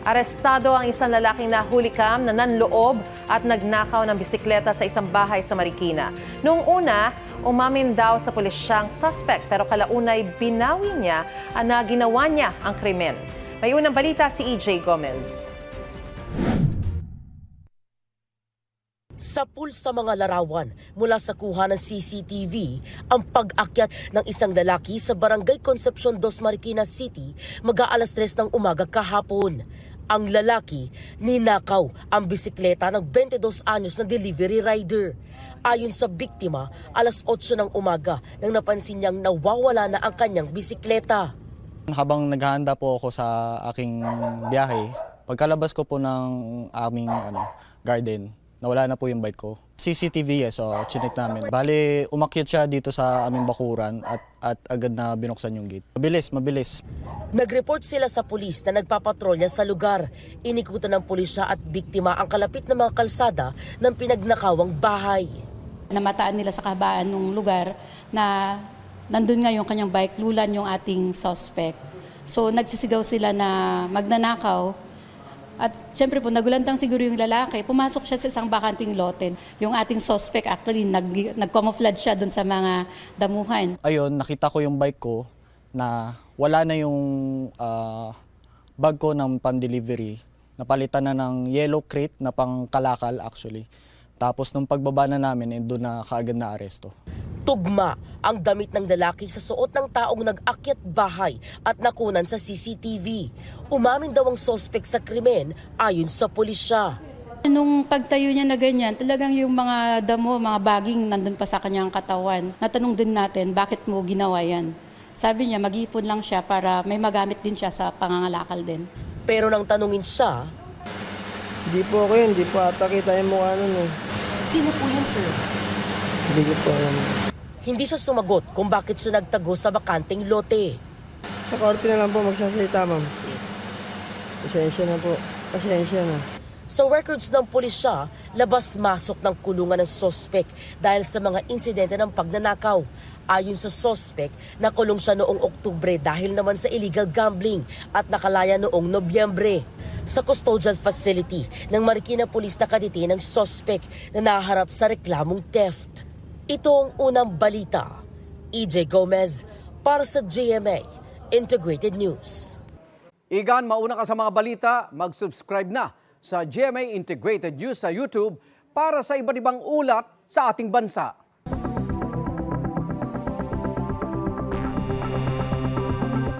Arestado ang isang lalaking nahulikam na nanloob at nagnakaw ng bisikleta sa isang bahay sa Marikina. Noong una, umamin daw sa pulisyang suspect pero kalaunay binawi niya na ginawa niya ang krimen. May unang balita si EJ Gomez. Sa pool sa mga larawan mula sa kuha ng CCTV ang pag-akyat ng isang lalaki sa Barangay Concepcion 2 Marikina City mag-aalas 3 ng umaga kahapon. Ang lalaki ninakaw ang bisikleta ng 22 anyos na delivery rider. Ayon sa biktima, alas 8 ng umaga nang napansin niyang nawawala na ang kanyang bisikleta. Habang naghahanda po ako sa aking biyahe, pagkalabas ko po ng aming garden, nawala na po yung bike ko. CCTV, so chinek namin. Bale, umakyat siya dito sa aming bakuran at agad na binuksan yung gate. Mabilis. Nag-report sila sa pulis na nagpapatrolya sa lugar. Inikutan ng pulisya at biktima ang kalapit na mga kalsada ng pinagnakawang bahay. Namataan nila sa kahabaan ng lugar na nandun nga yung kanyang bike, lulan yung ating suspect. So nagsisigaw sila na magnanakaw. At siyempre po, nagulantang siguro yung lalaki, pumasok siya sa isang bakanting lote. Yung ating suspect actually, nag-camouflage siya dun sa mga damuhan. Ayun, nakita ko yung bike ko na wala na yung bag ko ng pan-delivery. Napalitan na ng yellow crate na pang-kalakal actually. Tapos nung pagbaba na namin, doon na kaagad na aresto. Tugma ang damit ng lalaki sa suot ng taong nag-akyat bahay at nakunan sa CCTV. Umamin daw ang suspect sa krimen ayon sa pulisya. Nung pagtayo niya na ganyan, talagang yung mga damo, mga baging nandun pa sa kanyang katawan. Natanong din natin, bakit mo ginawa yan? Sabi niya, mag-iipon lang siya para may magamit din siya sa pangangalakal din. Pero nang tanungin siya, Hindi po ako yun, hindi po ata kita yung mukha nun eh. sino po yun, sir? Hindi ko po alam. Hindi siya sumagot kung bakit siya nagtago sa bakanting lote. Sa korte na lang po magsasalita, ma'am. Pasensya na po. Pasensya na. Sa records ng pulisya, labas-masok ng kulungan ng sospek dahil sa mga insidente ng pagnanakaw. Ayon sa sospek, nakulong siya noong Oktubre dahil naman sa illegal gambling at nakalaya noong Nobyembre. Sa custodial facility ng Marikina Police nakaditin ng sospek na naharap sa reklamong theft. Ito ang unang balita. EJ Gomez para sa GMA Integrated News. Igan, mauna ka sa mga balita, mag-subscribe na sa GMA Integrated News sa YouTube para sa iba't ibang ulat sa ating bansa.